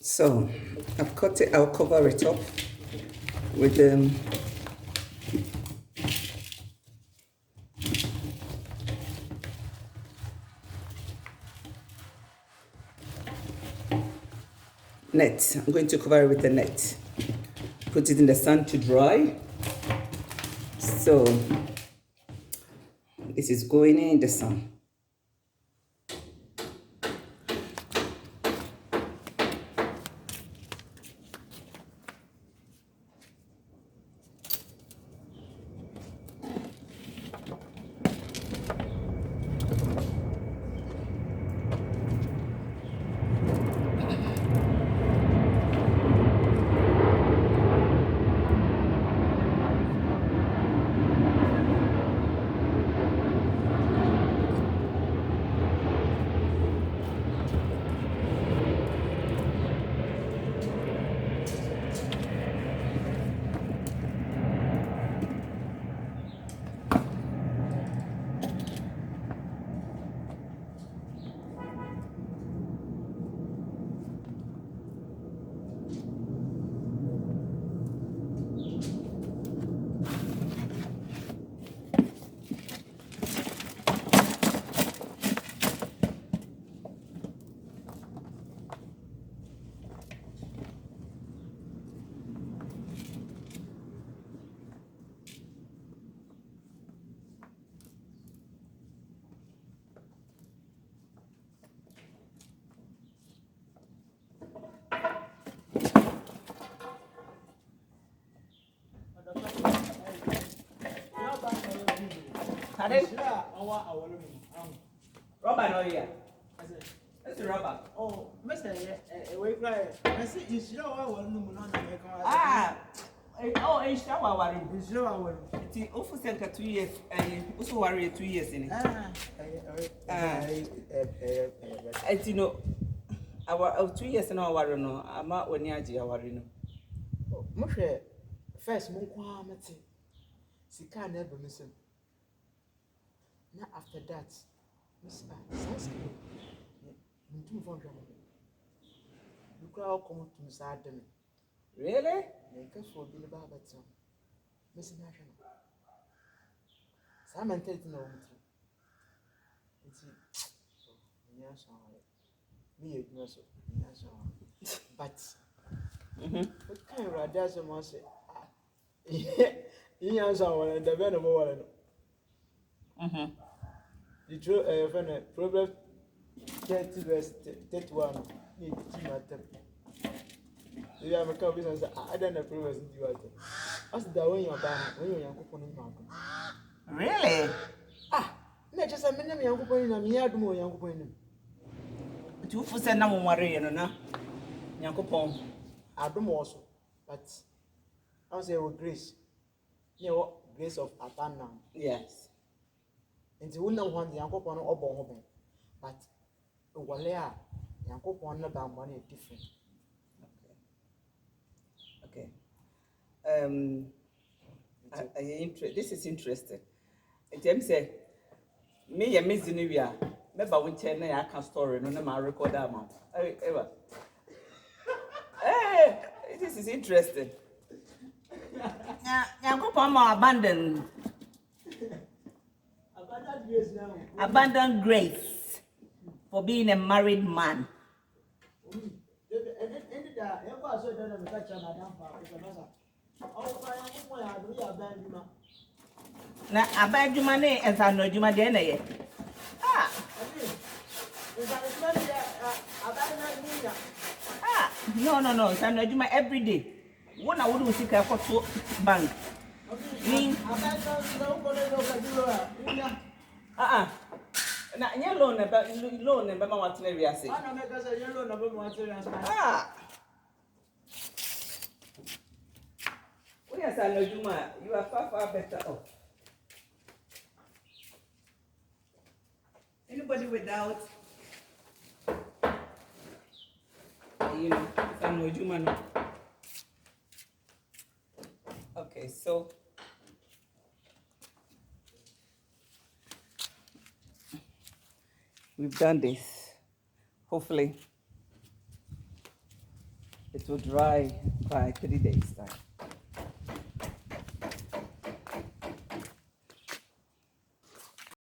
So I've cut it, I'll cover it up with net. I'm going to cover it with a net. Put it in the sun to dry. So this is going in the sun. Rubber no here. That's the rubber. Oh, Mr. Wait, I see you show I want to know. Ah, oh, I shower worry. You show I want. It's over 2 years. I also worry 2 years in it. You know, our 2 years in our worry no. I'm not when you're worry no. Moshe, first, Monquamati. Sika never missing. Now, after that, Miss Saski, you from you crowd come to Miss Adam. Really? Make us for Billy Barberton. Miss National. Simon taking over. Yes, me, it was yes, but what kind of does a mouse say? He answered one and the venom one. The true Proverbs 30 verse 31. You have a couple business. I don't approve as you are. Ask the way you're buying when you're young couple in Marco. Really? Not just a minute, young couple in a mere more young couple in him. 2% no worry, you know. Young couple. I don't also, but I'll say with grace. You know, grace of abandon. Yes. And the woman want the uncle one or bomb, but the Walea, the uncle one about money different. Okay. This is interesting. James said, me and Miss Zinivia, maybe I will tell you a story, no matter record that amount. Hey, this is interesting. Now, go abandoned. Abandon grace for being a married man. Now, abandon money as I know you, my dear. No. I know you every day. One I would see for 2 bank. Na nye loan na ba watena wiase. Ana meka say loan na ba watena. We are saying Juma, you are far better off. Anybody without you know, San Juma no. Okay, so we've done this. Hopefully, it will dry by 3 days time.